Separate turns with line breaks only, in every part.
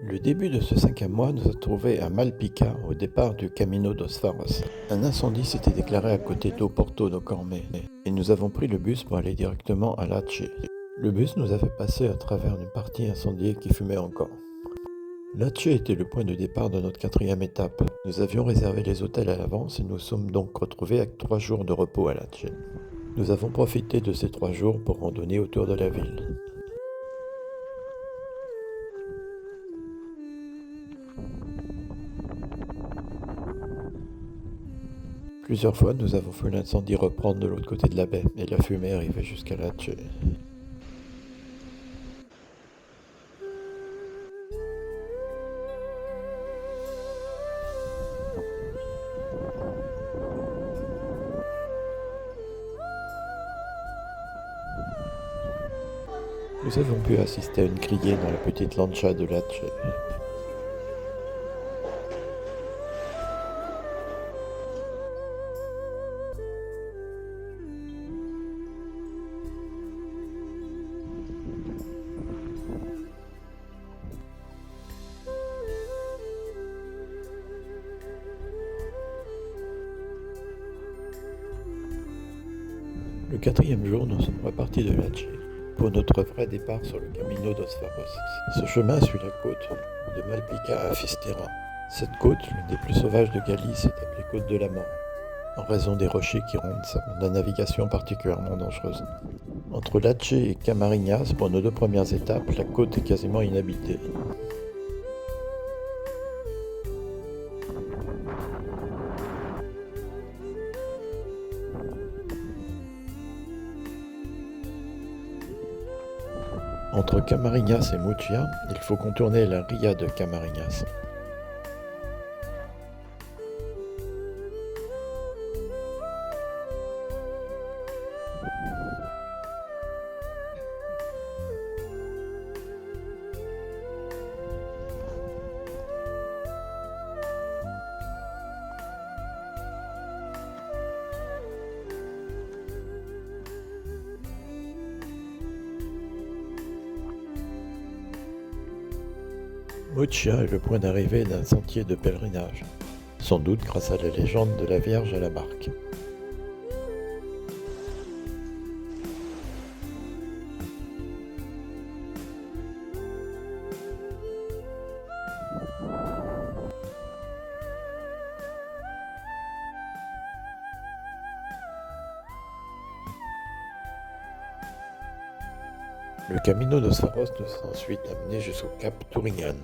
Le début de ce 5e mois nous a trouvés à Malpica, au départ du Camino dos Faros. Un incendie s'était déclaré à côté d'Oporto no Corme, et nous avons pris le bus pour aller directement à Lecce. Le bus nous a fait passer à travers une partie incendiée qui fumait encore. Lecce était le point de départ de notre 4e étape. Nous avions réservé les hôtels à l'avance et nous sommes donc retrouvés avec 3 jours de repos à Lecce. Nous avons profité de ces 3 jours pour randonner autour de la ville. Plusieurs fois, nous avons vu l'incendie reprendre de l'autre côté de la baie, et la fumée arrivait jusqu'à Lecce. Nous avons pu assister à une criée dans la petite lancha de Lecce. Le 4e jour, nous sommes repartis de Lecce pour notre vrai départ sur le Camino dos Faros. Ce chemin suit la côte de Malpica à Fisterra. Cette côte, l'une des plus sauvages de Galice, est appelée côte de la mort, en raison des rochers qui rendent la navigation particulièrement dangereuse. Entre Lecce et Camariñas, pour nos 2 premières étapes, la côte est quasiment inhabitée. Entre Camariñas et Murcia, il faut contourner la ria de Camariñas. Murcia est le point d'arrivée d'un sentier de pèlerinage, sans doute grâce à la légende de la Vierge à la barque. Le Camino dos Faros nous a ensuite amené jusqu'au cap Turingan.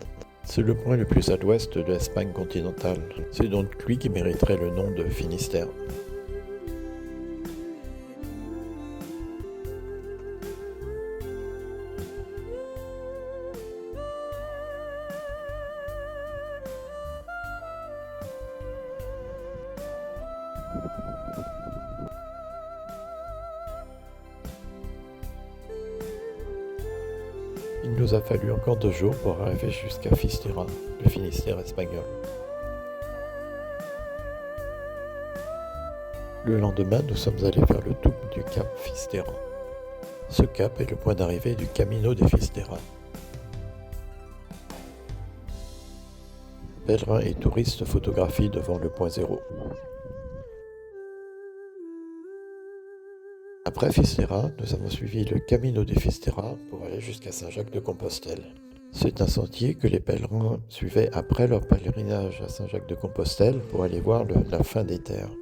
C'est le point le plus à l'ouest de l'Espagne continentale. C'est donc lui qui mériterait le nom de Finistère. Il nous a fallu encore 2 jours pour arriver jusqu'à Fisterra, le Finistère espagnol. Le lendemain, nous sommes allés vers le topo du cap Fisterra. Ce cap est le point d'arrivée du Camino de Fisterra. Pèlerins et touristes photographient devant le point zéro. Après Fisterra, nous avons suivi le Camino de Fisterra pour aller jusqu'à Saint-Jacques-de-Compostelle. C'est un sentier que les pèlerins suivaient après leur pèlerinage à Saint-Jacques-de-Compostelle pour aller voir la fin des terres.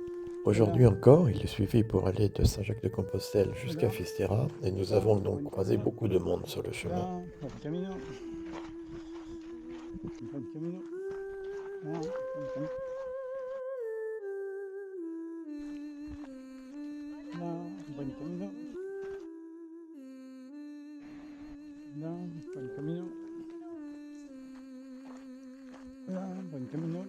Aujourd'hui encore, il est suivi pour aller de Saint-Jacques-de-Compostelle jusqu'à Fisterra et nous avons donc croisé beaucoup de monde sur le chemin.
Buen camino. Buen camino. Buen camino. Buen camino.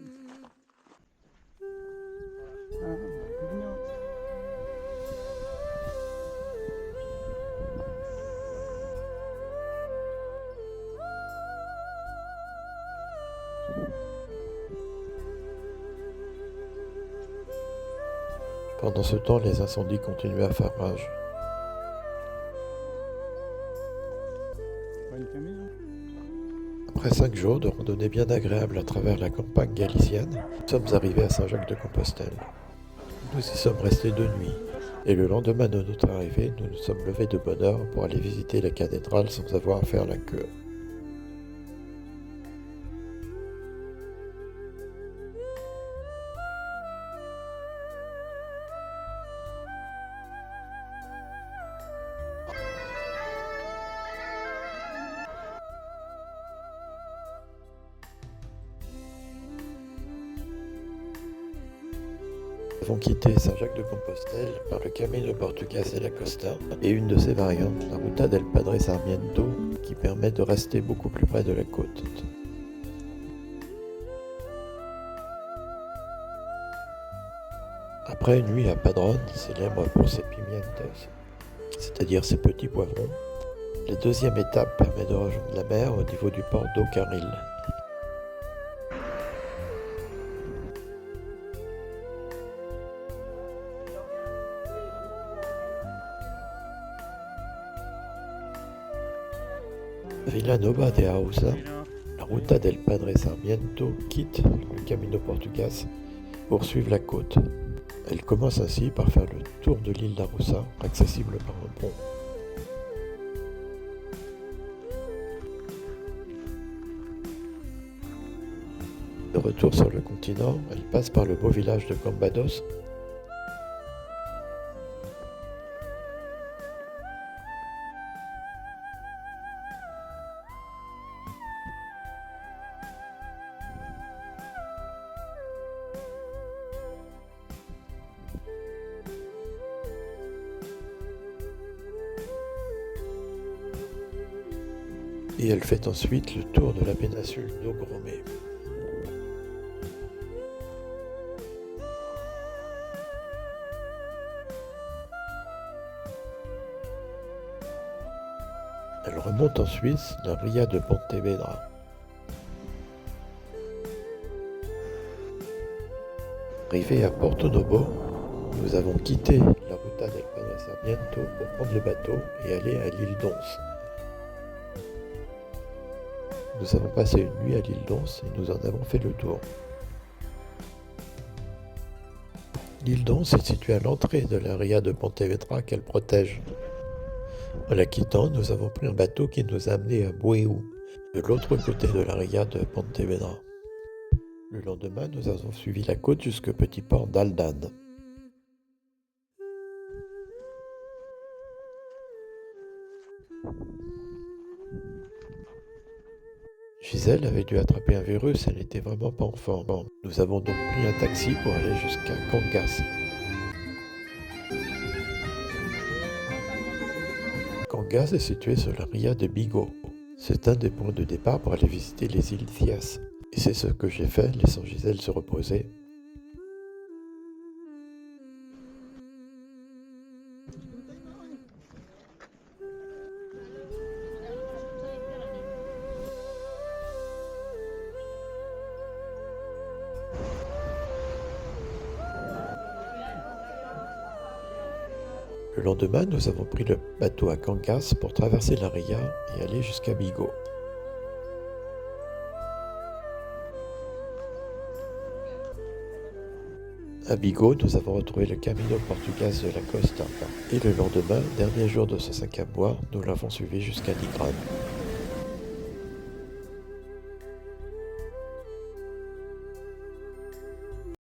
Pendant ce temps, les incendies continuaient à faire rage. Après 5 jours de randonnée bien agréable à travers la campagne galicienne, nous sommes arrivés à Saint-Jacques-de-Compostelle. Nous y sommes restés 2 nuits, et le lendemain de notre arrivée, nous nous sommes levés de bonne heure pour aller visiter la cathédrale sans avoir à faire la queue. Nous avons quitté Saint-Jacques-de-Compostelle par le Camino Portugués de la Costa et une de ses variantes, la Ruta del Padre Sarmiento, qui permet de rester beaucoup plus près de la côte. Après une nuit à Padrón, célèbre pour ses pimientos, c'est-à-dire ses petits poivrons, la deuxième étape permet de rejoindre la mer au niveau du port d'O Carril. Villanova de Arousa, la Ruta del Padre Sarmiento quitte le Camino Portugués pour suivre la côte. Elle commence ainsi par faire le tour de l'île d'Arousa, accessible par un pont. De retour sur le continent, elle passe par le beau village de Cambados. Et elle fait ensuite le tour de la péninsule d'Ogromé. Elle remonte en Suisse, la Ria de Pontevedra. Arrivée à Porto Novo, nous avons quitté la Ruta del Padre Sarmiento pour prendre le bateau et aller à l'île d'Ons. Nous avons passé une nuit à l'île d'Ons et nous en avons fait le tour. L'île d'Ons est située à l'entrée de la Ria de Pontevedra qu'elle protège. En la quittant, nous avons pris un bateau qui nous a amenés à Bueu, de l'autre côté de la Ria de Pontevedra. Le lendemain, nous avons suivi la côte jusqu'au petit port d'Aldan. Gisèle avait dû attraper un virus, elle n'était vraiment pas en forme. Nous avons donc pris un taxi pour aller jusqu'à Cangas. Cangas est situé sur la Ria de Vigo. C'est un des points de départ pour aller visiter les îles Thias. Et c'est ce que j'ai fait, laissant Gisèle se reposer. Le lendemain, nous avons pris le bateau à Cangas pour traverser la Ria et aller jusqu'à Vigo. À Vigo, nous avons retrouvé le Camino Portugués de la Costa. Et le lendemain, dernier jour de ce 5e mois, nous l'avons suivi jusqu'à Nigrán.